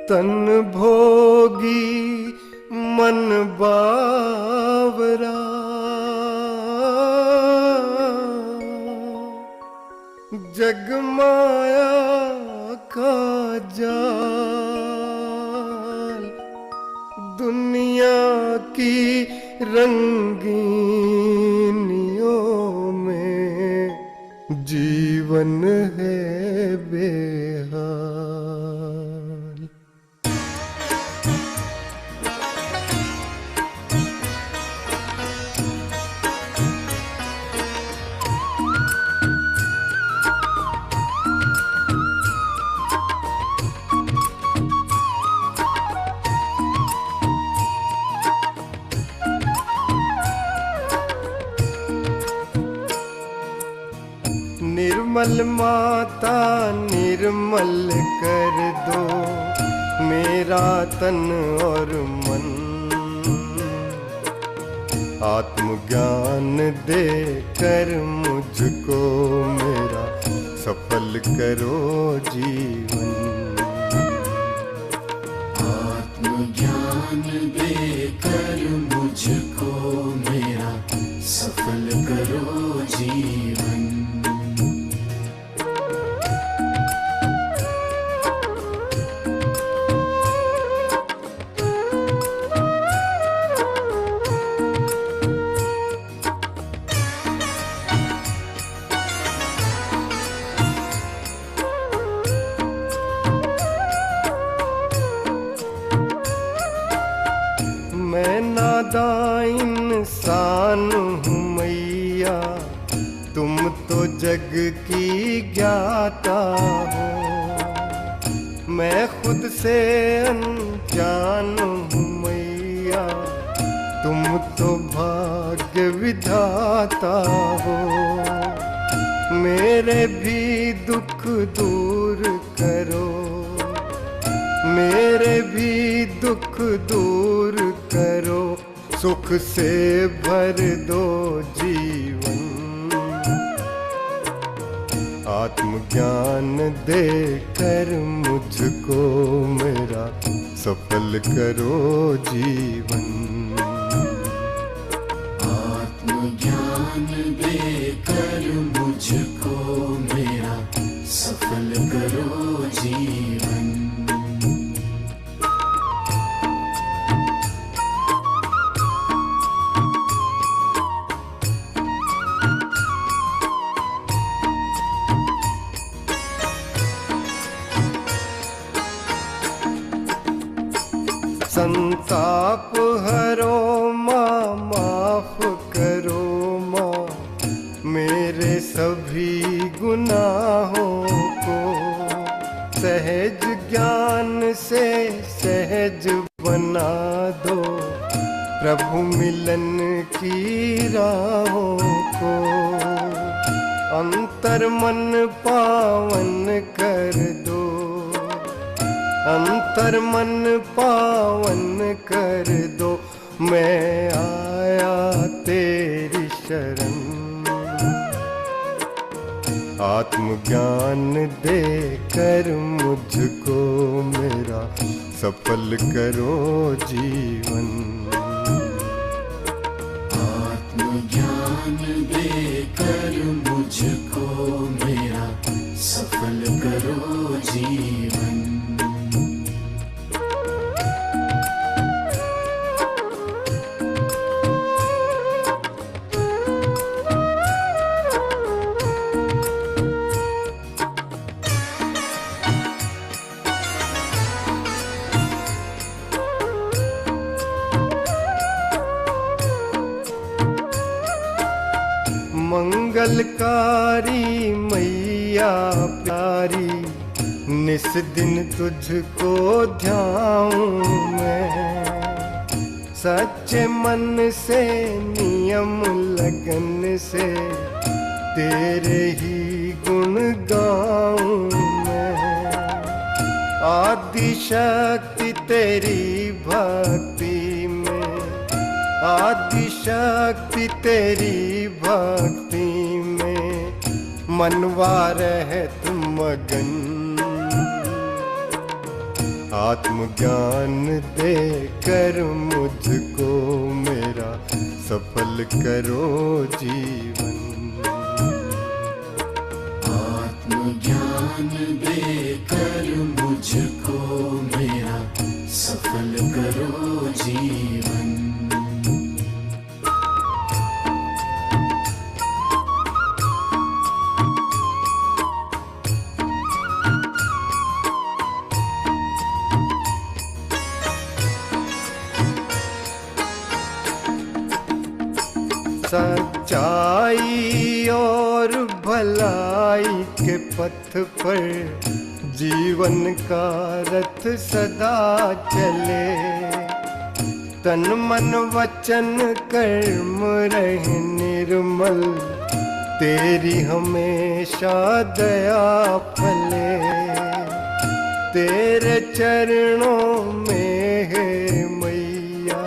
तन भोगी मन बावरा, जग माया का जाल, दुनिया की रंगीनियों में जीवन है बेहाल। निर्मल माता निर्मल कर दो मेरा तन और मन, आत्मज्ञान दे कर मुझको मेरा सफल करो जीवन। आत्मज्ञान दे कर मुझको मेरा सफल करो जीवन। मैं नादान इंसान हूँ मैया, तुम तो जग की ज्ञाता हो। मैं खुद से अनजान हूँ मैया, तुम तो भाग्य विधाता हो। मेरे भी दुख दूर करो, मेरे भी दुख दूर करो, सुख से भर दो जीवन। आत्मज्ञान दे कर मुझको मेरा सफल करो जीवन। आत्मज्ञान दे कर मुझको मेरा सफल करो जीवन। संताप हरो माँ, माफ करो माँ मेरे सभी गुनाहों को। सहज ज्ञान से सहज बना दो प्रभु मिलन की राहों को। अंतर मन पावन कर दो, अंतर मन पावन कर दो, मैं आया तेरी शरण। आत्मज्ञान दे कर मुझको मेरा सफल करो जीवन। आत्मज्ञान दे कर मुझको मेरा सफल करो जीवन। मंगलकारी मैया मैया प्यारी, निस दिन तुझको ध्याऊं मैं। सच्चे मन से नियम लगन से तेरे ही गुण गाऊं मैं। आदि शक्ति तेरी भक्ति में, आदि शक्ति तेरी भक्ति में, मनवा रहे तुम मगन। आत्मज्ञान दे कर मुझको मेरा सफल करो जीवन। आत्मज्ञान देकर मुझको मेरा सफल करो जीवन। सच्चाई और भलाई के पथ पर जीवन का रथ सदा चले। तन मन वचन कर्म रहे निर्मल, तेरी हमेशा दया फले। तेरे चरणों में है मैया,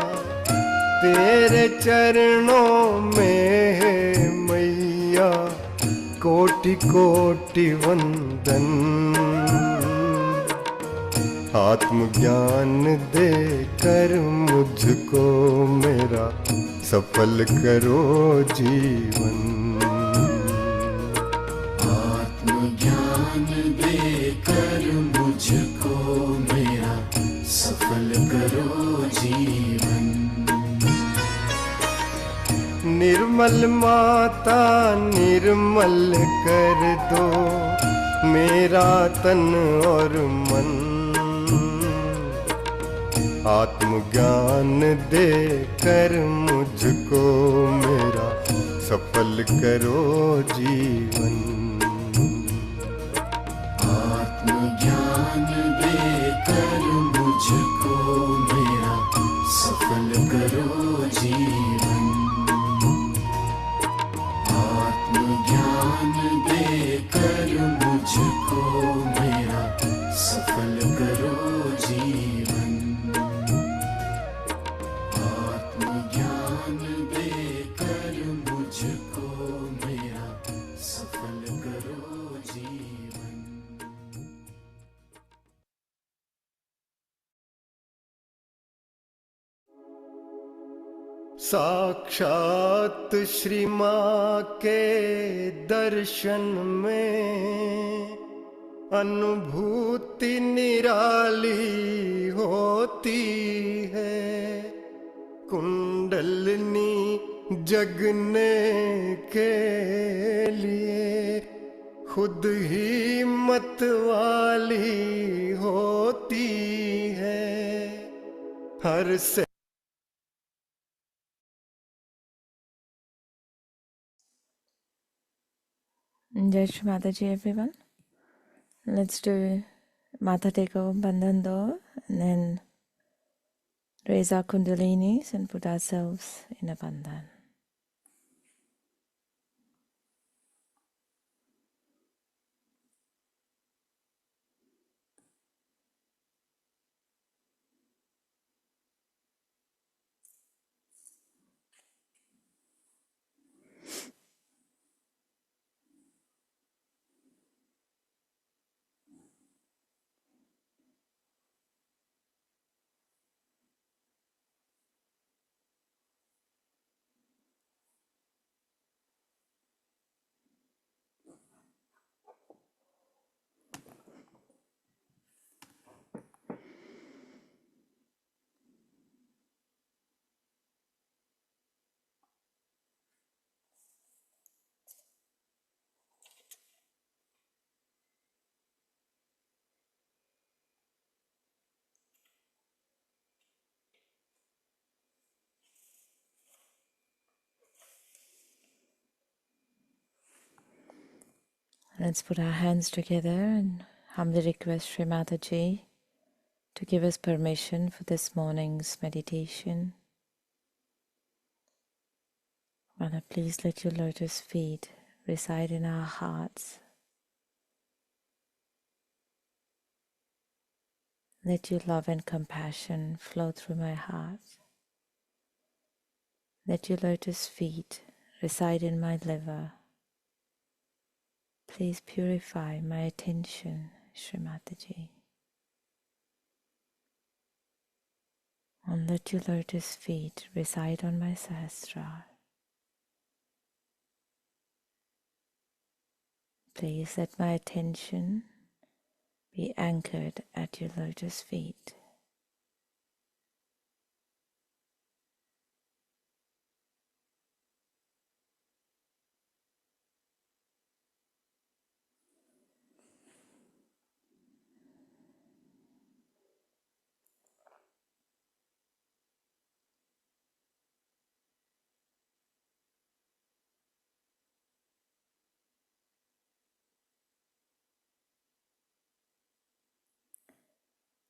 तेरे चरणों में है मैया, कोटि कोटि वंदन। आत्मज्ञान दे कर मुझको मेरा सफल करो जीवन। आत्मज्ञान देकर मुझको मेरा सफल करो जीवन। निर्मल माता निर्मल कर दो मेरा तन और मन। आत्मज्ञान दे कर मुझको मेरा सफल करो जीवन। आत्मज्ञान देकर मुझको मेरा सफल करो जीवन। आत्मज्ञान देकर मुझको मेरा सफल करो जीवन। आत्मज्ञान देकर मुझको मेरा सफल करो जीवन। साक्षात श्री माँ के दर्शन में अनुभूति निराली होती है। कुंडलनी जगने के लिए खुद ही मत वाली होती है। हर से Jai Shri Mataji, everyone. Let's do Mata Teko Bandhando and then raise our kundalinis and put ourselves in a bandhan. Let's put our hands together and humbly request Shri Mataji to give us permission for this morning's meditation. Mother, please let your lotus feet reside in our hearts. Let your love and compassion flow through my heart. Let your lotus feet reside in my liver. Please purify my attention, Shri Mataji. And let your lotus feet reside on my Sahasrara. Please let my attention be anchored at your lotus feet.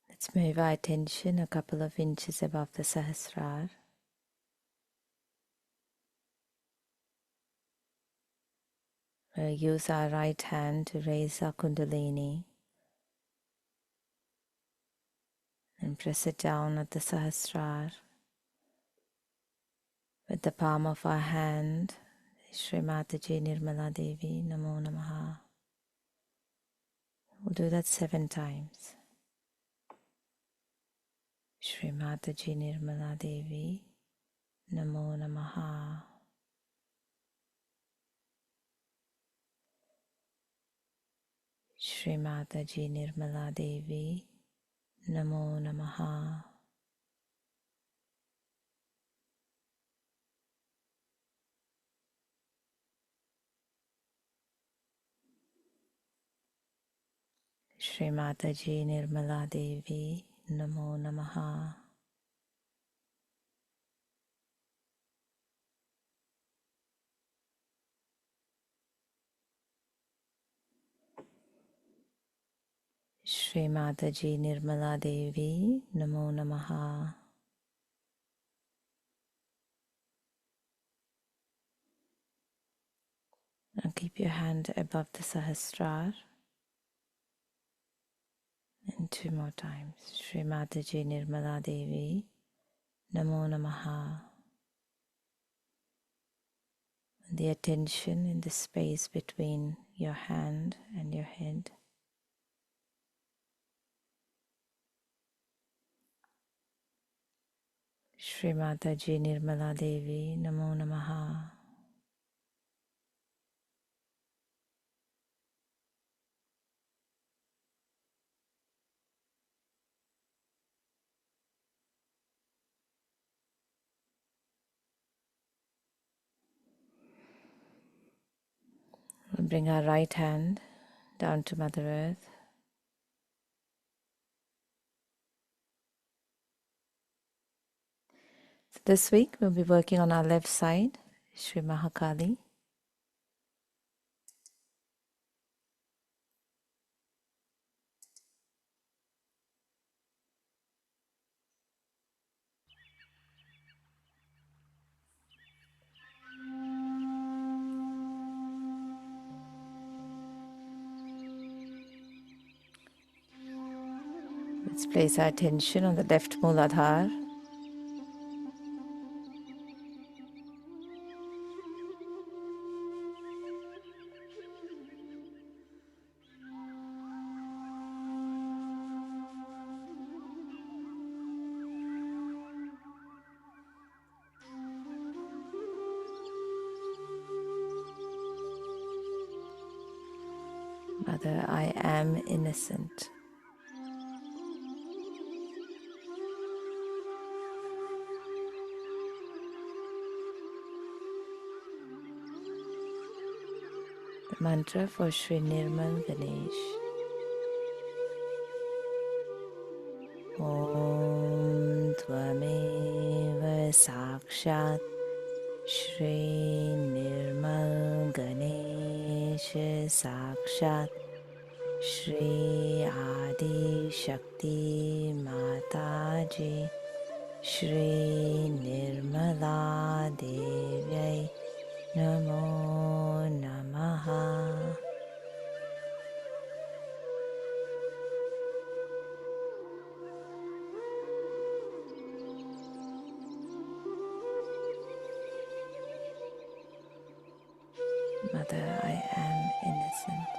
Let's move our attention a couple of inches above the Sahasrara. We'll use our right hand to raise our Kundalini and press it down at the Sahasrara. With the palm of our hand, Shri Mataji Nirmala Devi Namo Namaha. We'll do that 7 times. Shri Mataji Nirmala Devi Namo Namaha. Shri Mataji Nirmala Devi Namo Namaha. Shri Mataji Nirmala Devi Namo Namaha. Shri Mataji Nirmala Devi Namo Namaha. Now keep your hand above the Sahasrara. And 2 more times. Shri Mataji Nirmala Devi Namo Namaha. The attention in the space between your hand and your head. Shri Mataji Nirmala Devi Namo Namaha. We'll bring our right hand down to Mother Earth. So this week we'll be working on our left side, Shri Mahakali. Let's place our attention on the left Muladhara. Mother, I am innocent. The mantra for Shri Nirmal Ganesh. Om Tvameva Sakshat Shri Nirmal Ganesha Ganesh साक्षात् श्री आदि शक्ति माता जी श्री निर्मला देव्यै नमो नमः। Mother, I am innocent.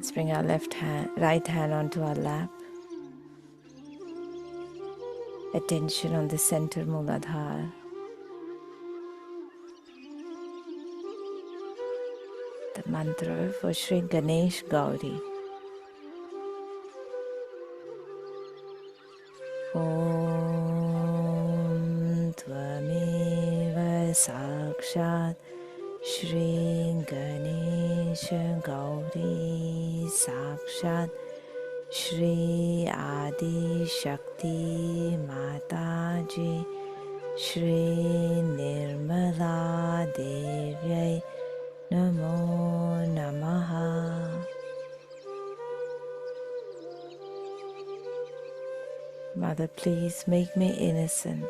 Let's bring our right hand onto our lap. Attention on the center Muladhara. The mantra for Sri Ganesh Gauri. Om Tvameva Sakshat Shri Ganesha Gauri Sakshat Shri Adi Shakti Mataji Shri Nirmala Devyai Namo Namaha. Mother, please make me innocent.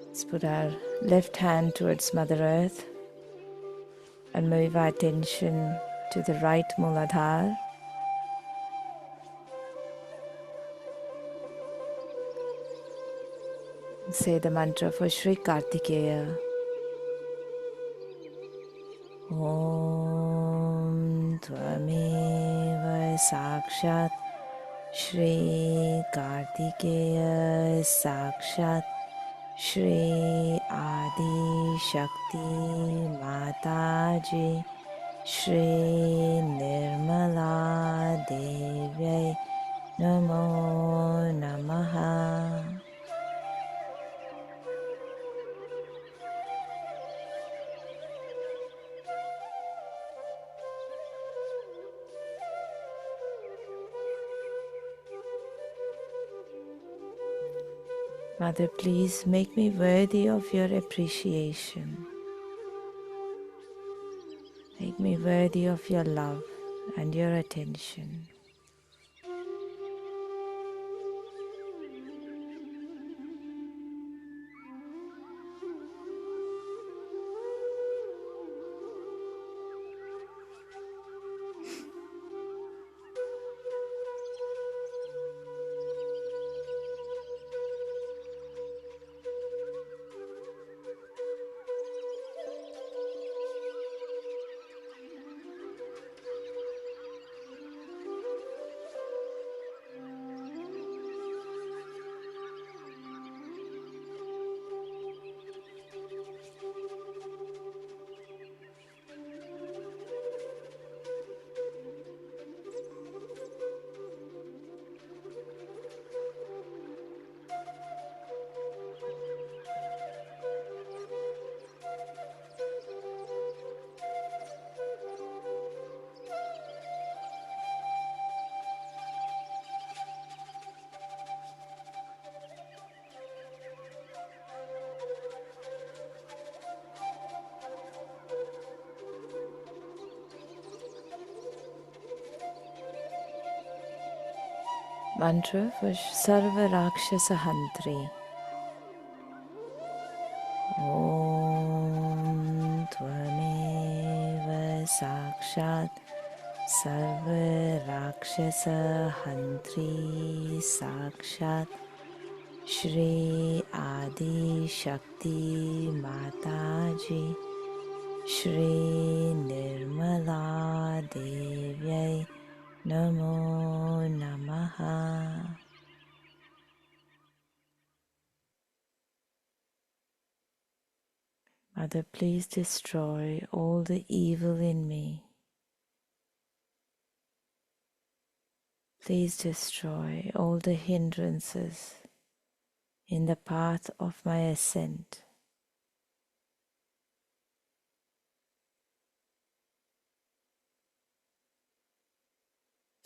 Let's put our left hand towards Mother Earth and move our attention to the right Muladhara. Say the mantra for Sri Kartikeya. Om Tvameva Sakshat Shri Kartikeya Sakshat Shri Adi Shakti Mataji, Shri Nirmala Devyai Namo Namaha. Mother, please make me worthy of your appreciation. Make me worthy of your love and your attention. Mantra for Sarva Rakshasa Hantri. Om Tvameva Sakshat Sarva Rakshasa Hantri Sakshat Shri Adi Shakti Mataji, Shri Nirmala Devyai Namo Namaha. Mother, please destroy all the evil in me. Please destroy all the hindrances in the path of my ascent.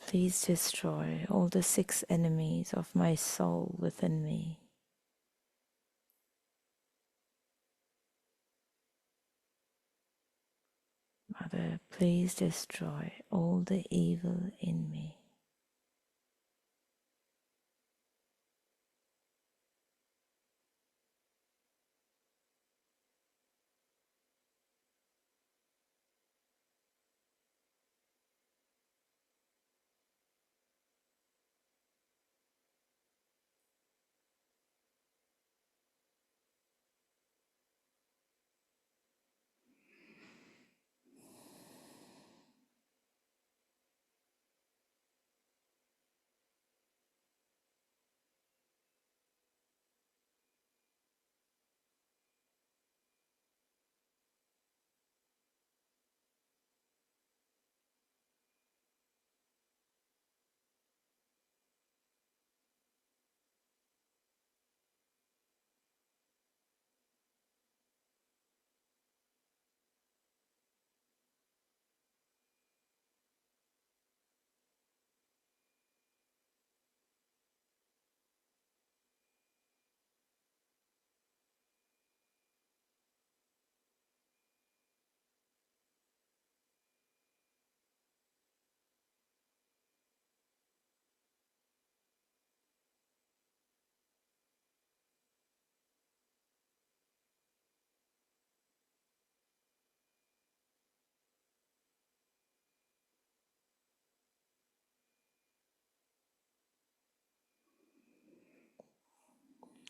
Please destroy all the 6 enemies of my soul within me. Mother, please destroy all the evil in me.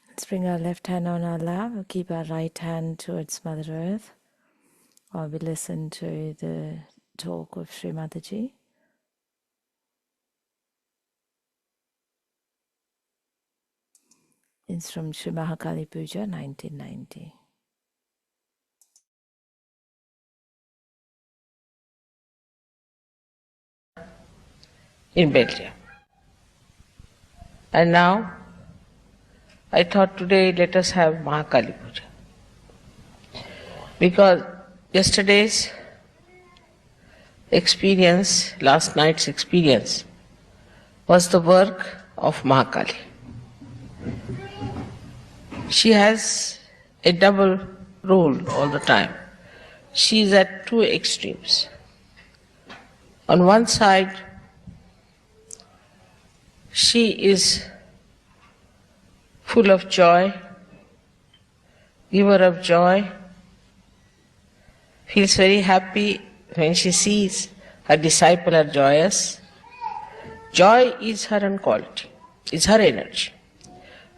Let's bring our left hand on our lap. We'll keep our right hand towards Mother Earth while we listen to the talk of Sri Mataji. It's from Sri Mahakali Puja, 1990. In Belgium. And now, I thought today let us have Mahakali Puja. Because yesterday's experience, last night's experience, was the work of Mahakali. She has a double role all the time. She is at two extremes. On one side, she is full of joy, giver of joy, feels very happy when she sees her disciple are joyous. Joy is her own quality, is her energy.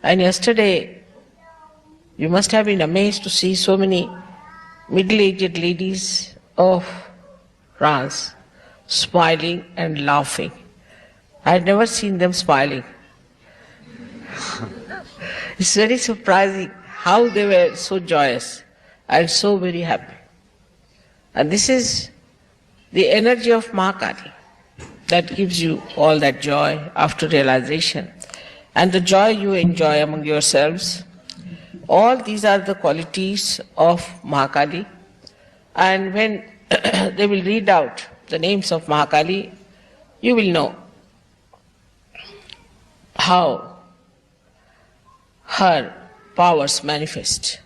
And yesterday, you must have been amazed to see so many middle-aged ladies of France smiling and laughing. I had never seen them smiling. It's very surprising how they were so joyous and so very happy. And this is the energy of Mahakali that gives you all that joy after realization. And the joy you enjoy among yourselves, all these are the qualities of Mahakali. And when they will read out the names of Mahakali, you will know how her powers manifest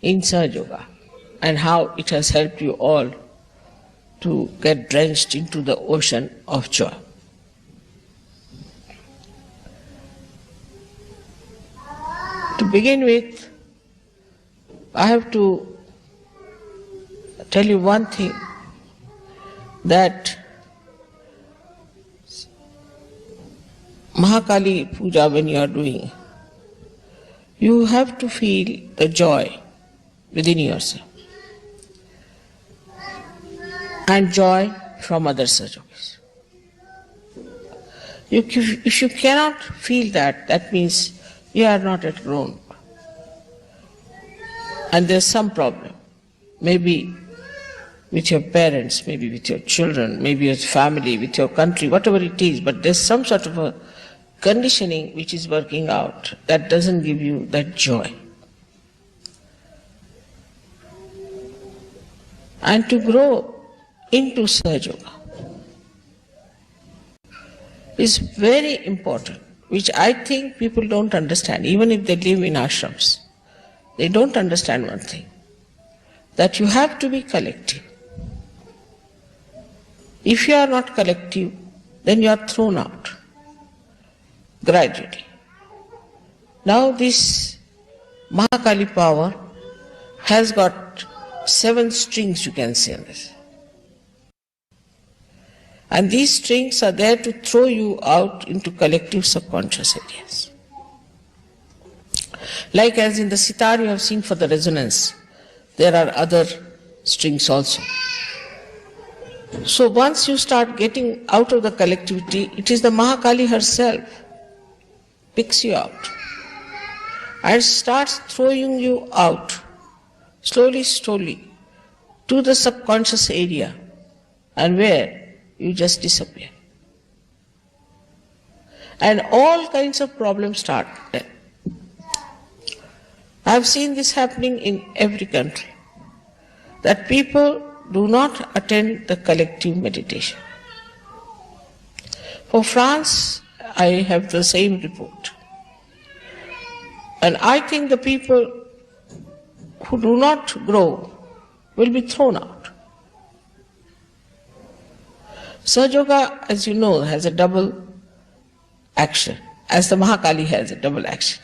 in Sahaja Yoga and how it has helped you all to get drenched into the ocean of joy. To begin with, I have to tell you one thing, that Mahakali Puja when you are doing, you have to feel the joy within yourself and joy from other Sahajogis. If you cannot feel that, that means you are not yet grown. And there's some problem. Maybe with your parents, maybe with your children, maybe your family, with your country, whatever it is, but there's some sort of a conditioning which is working out that doesn't give you that joy. And to grow into Sahaja Yoga is very important, which I think people don't understand, even if they live in ashrams. They don't understand one thing, that you have to be collective. If you are not collective, then you are thrown out gradually. Now this Mahakali power has got 7 strings, you can say this. And these strings are there to throw you out into collective subconscious areas. Like as in the sitar you have seen for the resonance, there are other strings also. So once you start getting out of the collectivity, it is the Mahakali herself picks you out and starts throwing you out slowly, slowly to the subconscious area, and where you just disappear. And all kinds of problems start there. I have seen this happening in every country, that people do not attend the collective meditation. For France, I have the same report. And I think the people who do not grow will be thrown out. Sahaja Yoga, as you know, has a double action, as the Mahakali has a double action.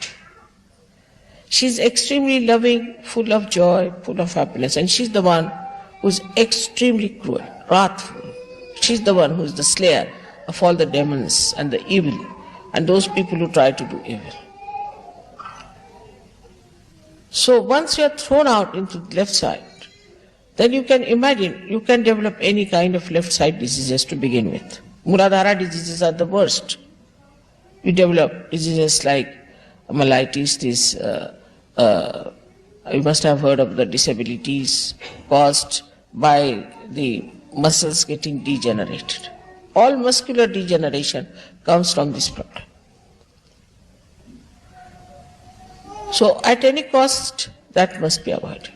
She is extremely loving, full of joy, full of happiness, and she's the one who is extremely cruel, wrathful. She's the one who is the slayer of all the demons and the evil and those people who try to do evil. So once you are thrown out into the left side, then you can imagine, you can develop any kind of left side diseases to begin with. Muladhara diseases are the worst. You develop diseases like myelitis, you must have heard of the disabilities caused by the muscles getting degenerated. All muscular degeneration comes from this problem. So at any cost, that must be avoided.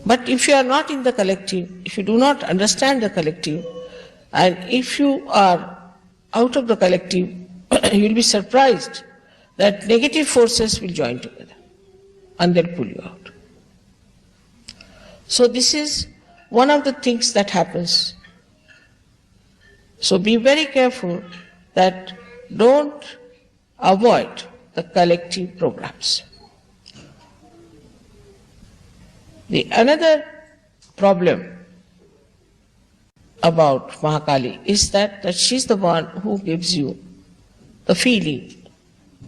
But if you are not in the collective, if you do not understand the collective, and if you are out of the collective, you will be surprised that negative forces will join together and they'll pull you out. So this is one of the things that happens. So be very careful that don't avoid the collective programs. The another problem about Mahakali is that she's the one who gives you the feeling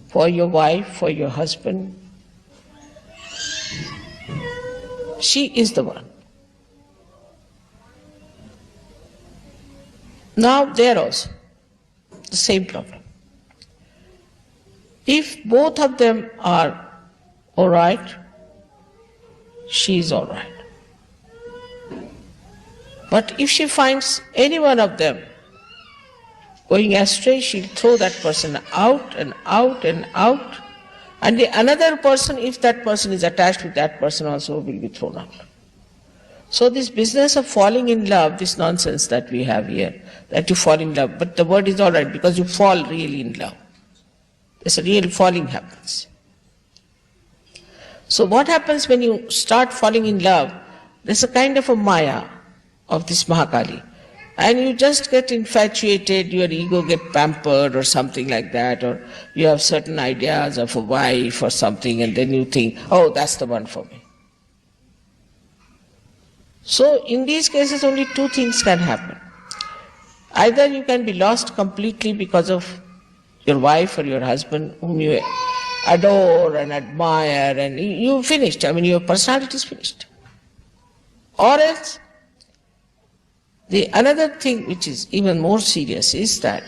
for your wife, for your husband. She is the one. Now there also, the same problem. If both of them are all right, she is all right. But if she finds any one of them going astray, she'll throw that person out and out and out. And the another person, if that person is attached with that person also, will be thrown out. So this business of falling in love, this nonsense that we have here, that you fall in love, but the word is all right because you fall really in love. There's a real falling happens. So what happens when you start falling in love? There's a kind of a maya of this Mahakali. And you just get infatuated, your ego get pampered or something like that, or you have certain ideas of a wife or something, and then you think, oh, that's the one for me. So in these cases only two things can happen. Either you can be lost completely because of your wife or your husband whom you adore and admire, and you finished, your personality is finished. Or else, the another thing which is even more serious is that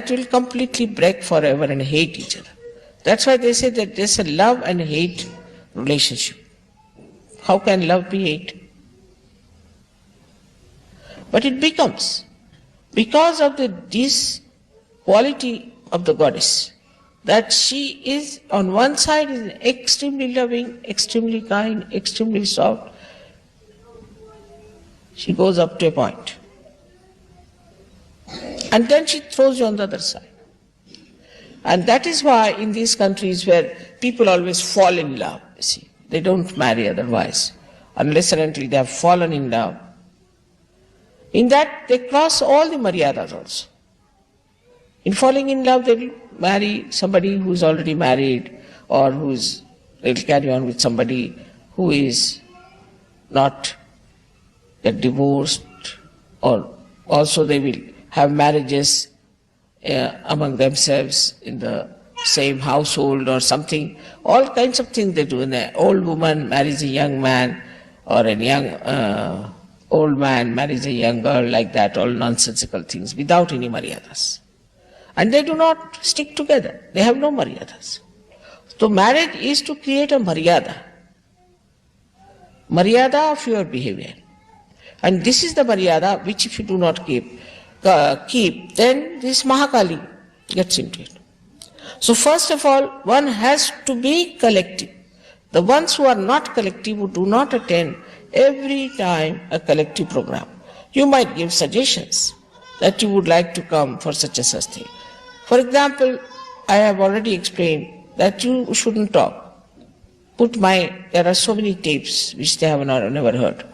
will completely break forever and hate each other. That's why they say that there's a love and hate relationship. How can love be hate? But it becomes, because of this quality of the goddess, that she is on one side is extremely loving, extremely kind, extremely soft. She goes up to a point. And then she throws you on the other side. And that is why in these countries where people always fall in love, you see, they don't marry otherwise, unless and until they have fallen in love. In that they cross all the maryadas also. In falling in love, they will marry somebody who is already married, or they'll carry on with somebody who is not get divorced, or also they will have marriages among themselves in the same household or something. All kinds of things they do. An old woman marries a young man, or a young old man marries a young girl, like that, all nonsensical things without any maryadas. And they do not stick together. They have no maryadas. So marriage is to create a maryada of your behavior. And this is the maryada which if you do not keep, then this Mahakali gets into it. So first of all, one has to be collective. The ones who are not collective, who do not attend every time a collective program, you might give suggestions that you would like to come for such a such thing. For example, I have already explained that you shouldn't talk. There are so many tapes which they have never heard.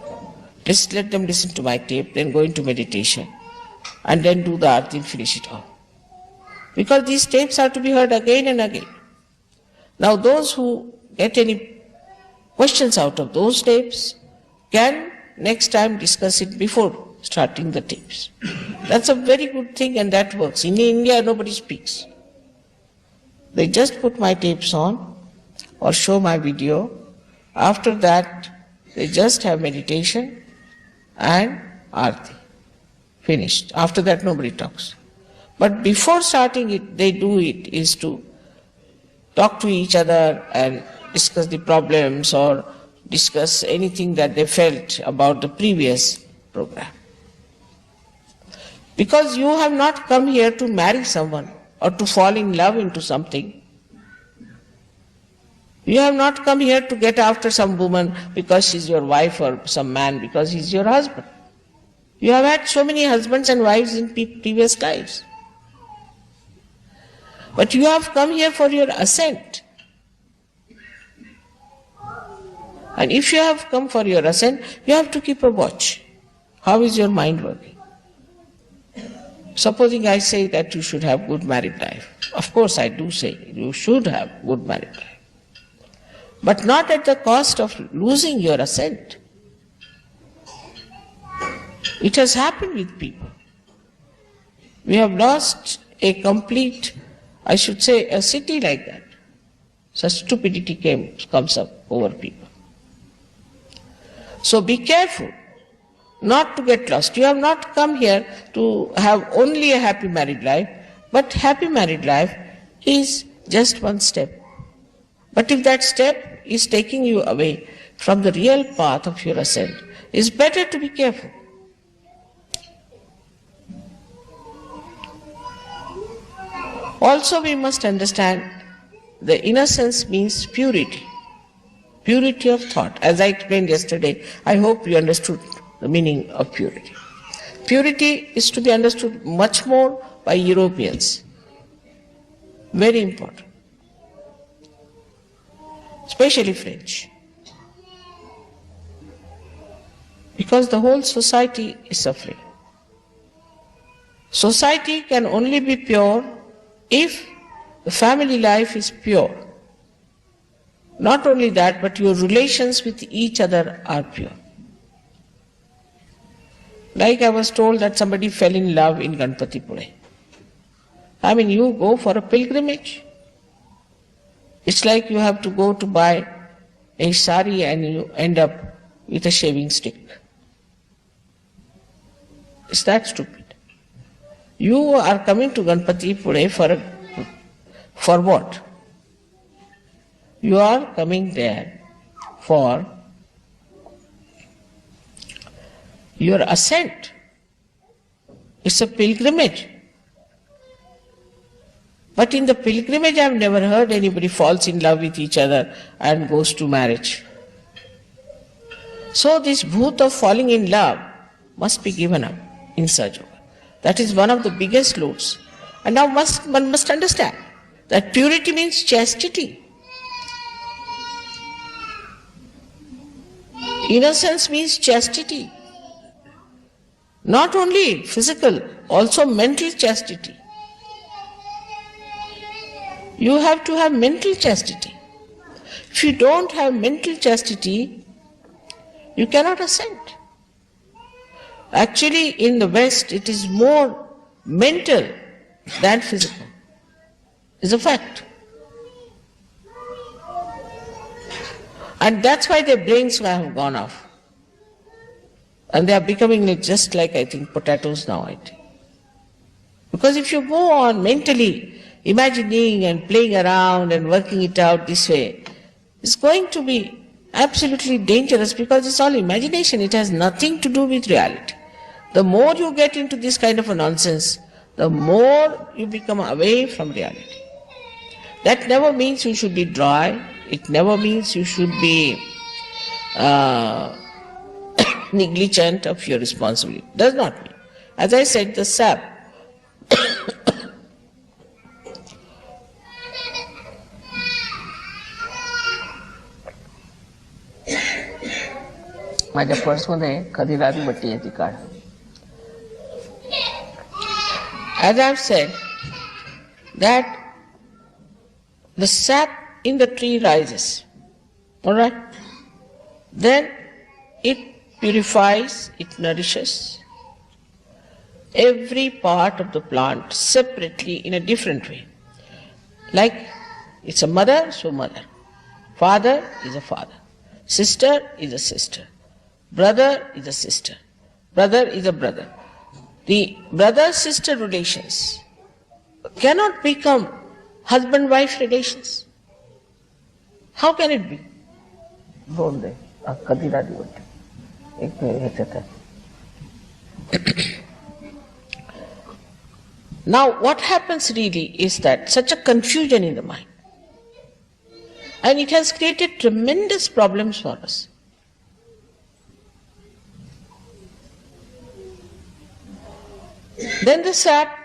Just let them listen to my tape, then go into meditation, and then do the arti and finish it all. Because these tapes are to be heard again and again. Now those who get any questions out of those tapes can next time discuss it before starting the tapes. That's a very good thing, and that works. In India, nobody speaks. They just put my tapes on or show my video. After that, they just have meditation and arti. Finished. After that, nobody talks. But before starting it, they do it is to talk to each other and discuss the problems or discuss anything that they felt about the previous program. Because you have not come here to marry someone or to fall in love into something. You have not come here to get after some woman because she's your wife or some man because he's your husband. You have had so many husbands and wives in previous lives. But you have come here for your ascent. And if you have come for your ascent, you have to keep a watch. How is your mind working? Supposing I say that you should have good married life. Of course I do say you should have good married life. But not at the cost of losing your ascent. It has happened with people. We have lost a complete, I should say, a city like that. Such stupidity comes up over people. So be careful not to get lost. You have not come here to have only a happy married life, but happy married life is just one step. But if that step is taking you away from the real path of your ascent, it's better to be careful. Also we must understand the innocence means purity. Purity of thought. As I explained yesterday, I hope you understood the meaning of purity. Purity is to be understood much more by Europeans. Very important. Especially French. Because the whole society is suffering. Society can only be pure if the family life is pure. Not only that, but your relations with each other are pure. Like I was told that somebody fell in love in Ganpatipure. I mean, you go for a pilgrimage. It's like you have to go to buy a sari and you end up with a shaving stick. Is that stupid? You are coming to Ganpatipure for what? You are coming there for your ascent. It's a pilgrimage. But in the pilgrimage I have never heard anybody falls in love with each other and goes to marriage. So this bhoot of falling in love must be given up in Sahaja Yoga. That is one of the biggest loads. And now one must understand that purity means chastity. Innocence means chastity. Not only physical, also mental chastity. You have to have mental chastity. If you don't have mental chastity, you cannot ascend. Actually, in the West, it is more mental than physical. It's a fact. And that's why their brains have gone off. And they are becoming just like, I think, potatoes now, I think. Because if you go on mentally imagining and playing around and working it out this way, it's going to be absolutely dangerous because it's all imagination. It has nothing to do with reality. The more you get into this kind of a nonsense, the more you become away from reality. That never means you should be dry. It never means you should be negligent of your responsibility. Does not mean. As I said, the sap माझ्या पर्समध्ये खदिराची बट्टी आहे ती काढ. As I have said, that the sap in the tree rises, all right? Then it purifies, it nourishes every part of the plant separately in a different way. Like it's a mother, so mother. Father is a father. Sister is a sister. Brother is a sister. Brother is a brother. The brother-sister relations cannot become husband-wife relations. How can it be? बोल दे कधी राधी बोलते एक ह्याच्यात आहे. Now what happens really is that such a confusion in the mind, and it has created tremendous problems for us. Then the sap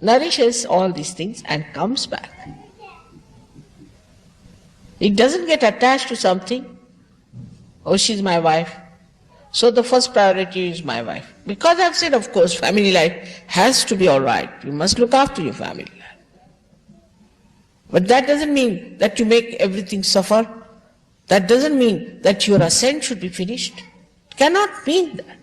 nourishes all these things and comes back. It doesn't get attached to something. Oh, she's my wife, so the first priority is my wife. Because I've said, of course, family life has to be all right. You must look after your family life. But that doesn't mean that you make everything suffer. That doesn't mean that your ascent should be finished. It cannot mean that.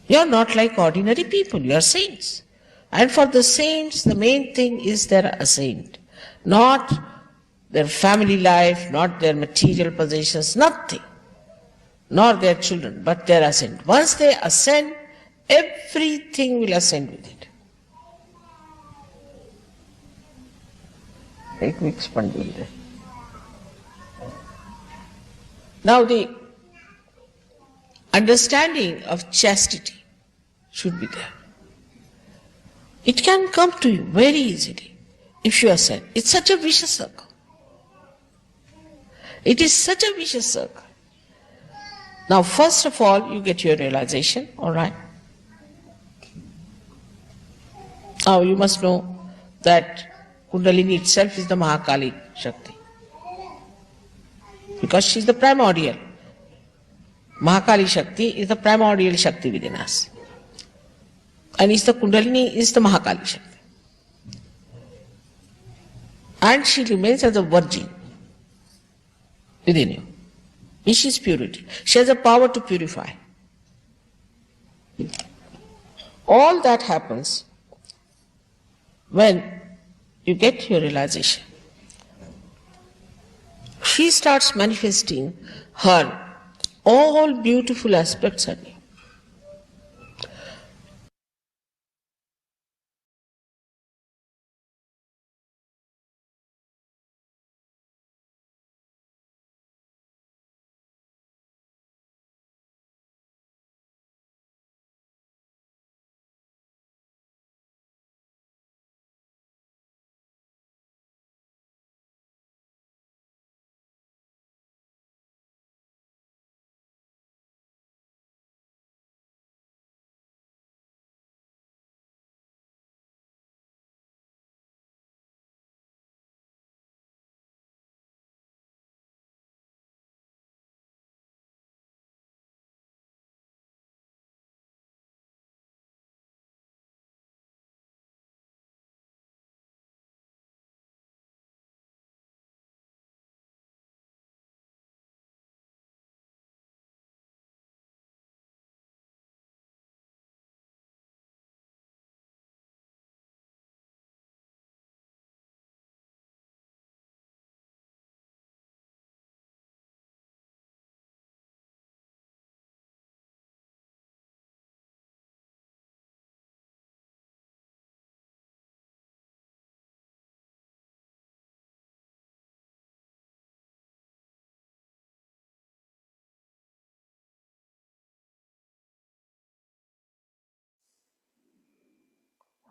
You are not like ordinary people, you are saints. And for the saints, the main thing is their ascent, not their family life, not their material possessions, nothing, nor their children, but their ascent. Once they ascend, everything will ascend with it. Now the understanding of chastity should be there. It can come to you very easily if you ascend. It's such a vicious circle. It is such a vicious circle. Now, first of all, you get your realization, all right? Now, you must know that Kundalini itself is the Mahakali Shakti. Because she is the primordial. Mahakali Shakti is the primordial Shakti within us. And the Kundalini is the Mahakali Shakti. And she remains as a virgin within you. And she is purity. She has a power to purify. All that happens when you get your realization. She starts manifesting her all beautiful aspects in you.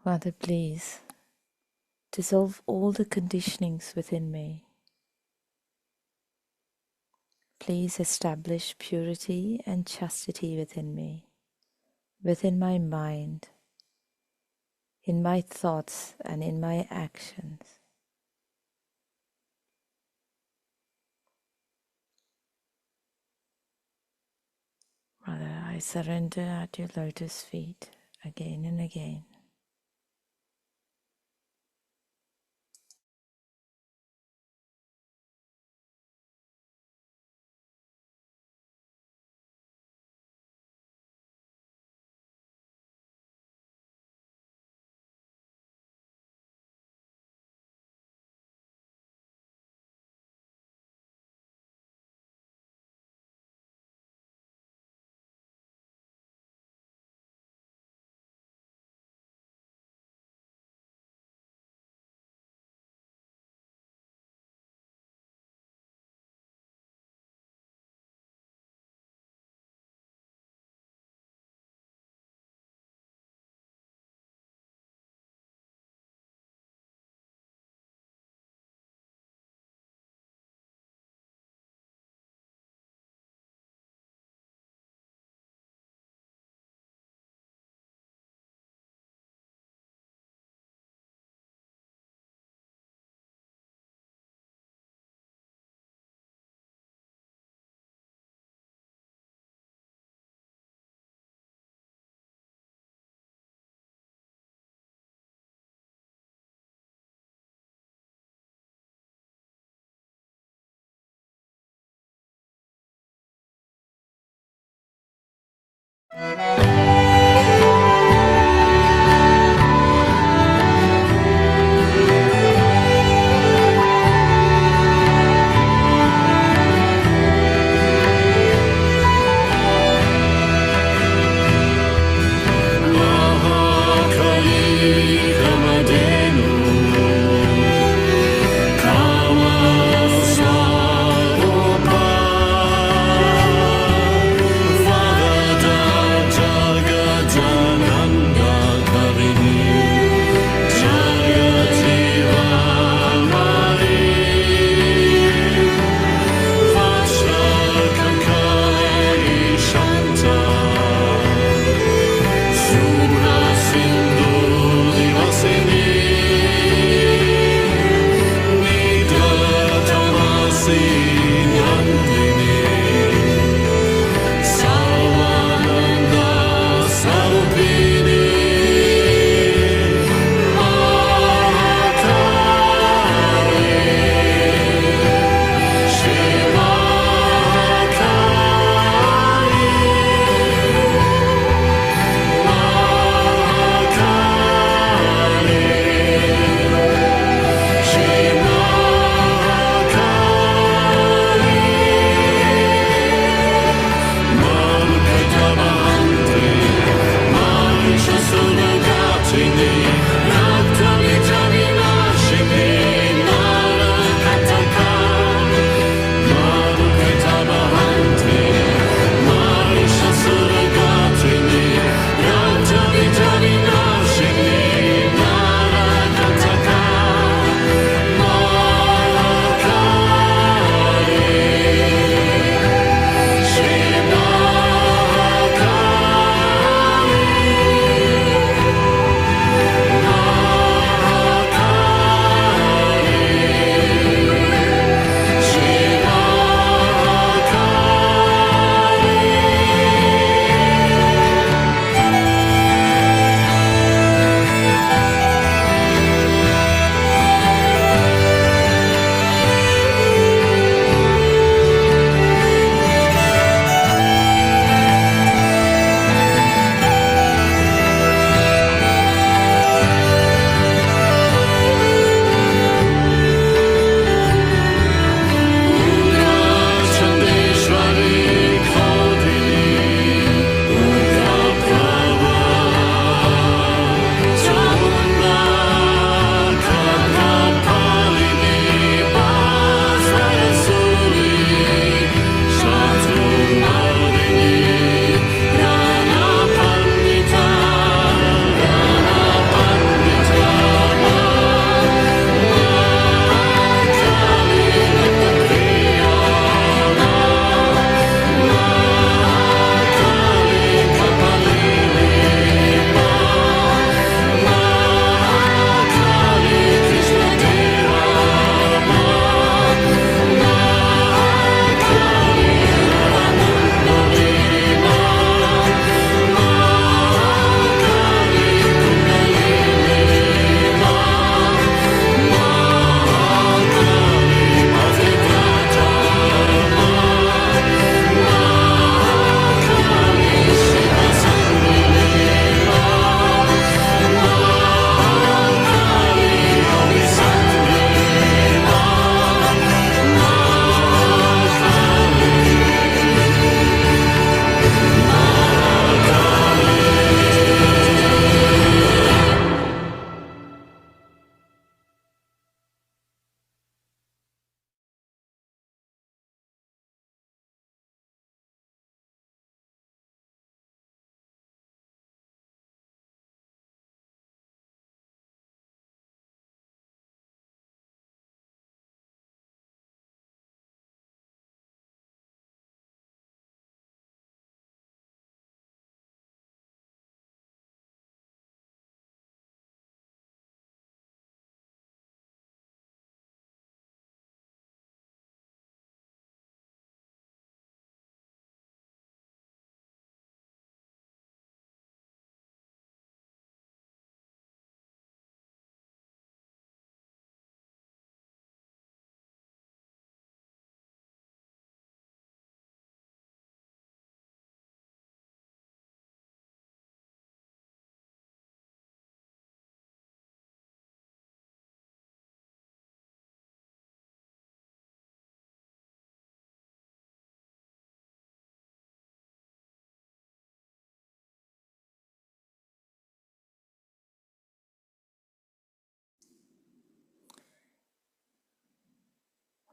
Father, please dissolve all the conditionings within me. Please establish purity and chastity within me, within my mind, in my thoughts and in my actions. Father, I surrender at your lotus feet again and again. Father,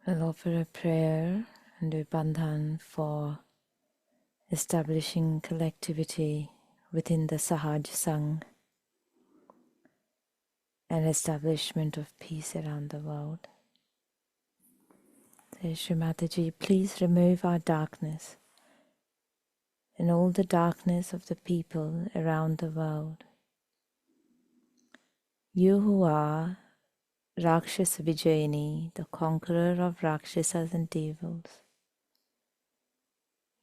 We'll offer a prayer and do bandhan for establishing collectivity within the Sahaj Sangh and establishment of peace around the world. So, Shri Mataji, please remove our darkness and all the darkness of the people around the world. You who are Rakshasa Vijayini, the conqueror of Rakshasas and devils.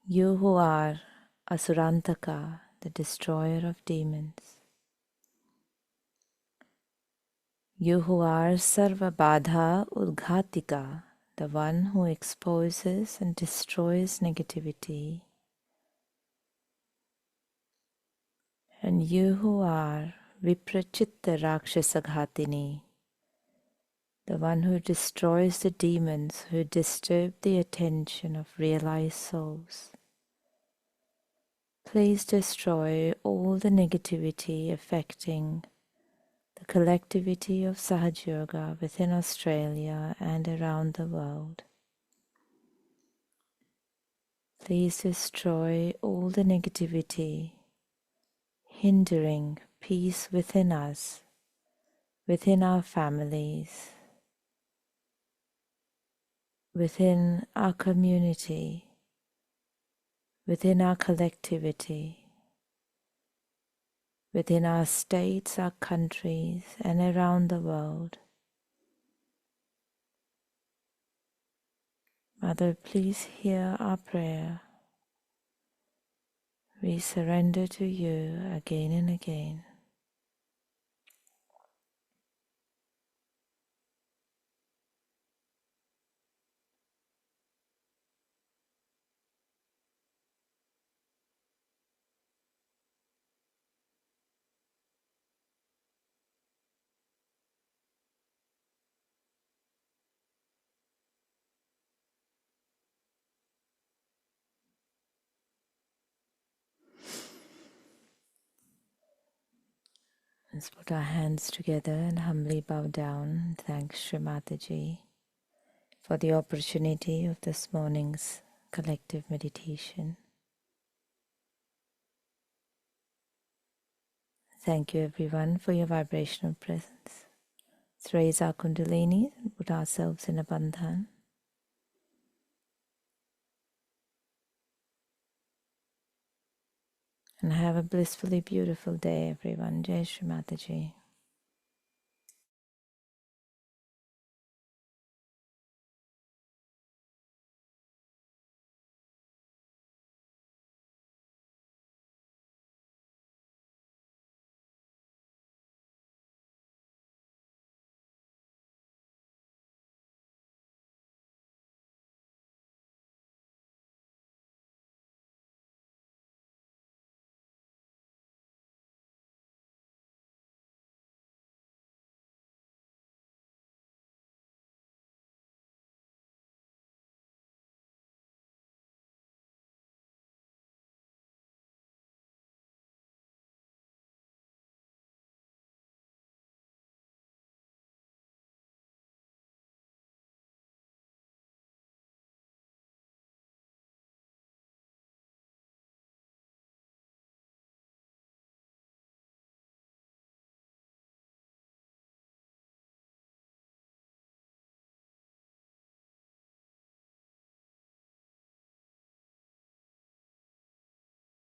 You who are Asurantaka, the destroyer of demons. You who are Sarva Badha Udghatika, the one who exposes and destroys negativity. And you who are Viprachitta Rakshasa Ghatini, the one who destroys the demons who disturb the attention of realized souls. Please destroy all the negativity affecting the collectivity of Sahaj Yoga within Australia and around the world. Please destroy all the negativity hindering peace within us, within our families, within our community, within our collectivity, within our states, our countries, and around the world. Mother, please hear our prayer. We surrender to you again and again. Let's put our hands together and humbly bow down and thank Shri Mataji for the opportunity of this morning's collective meditation. Thank you everyone for your vibrational presence. Let's raise our kundalini and put ourselves in a bandhan. And have a blissfully beautiful day, everyone. Jai Shri Mataji.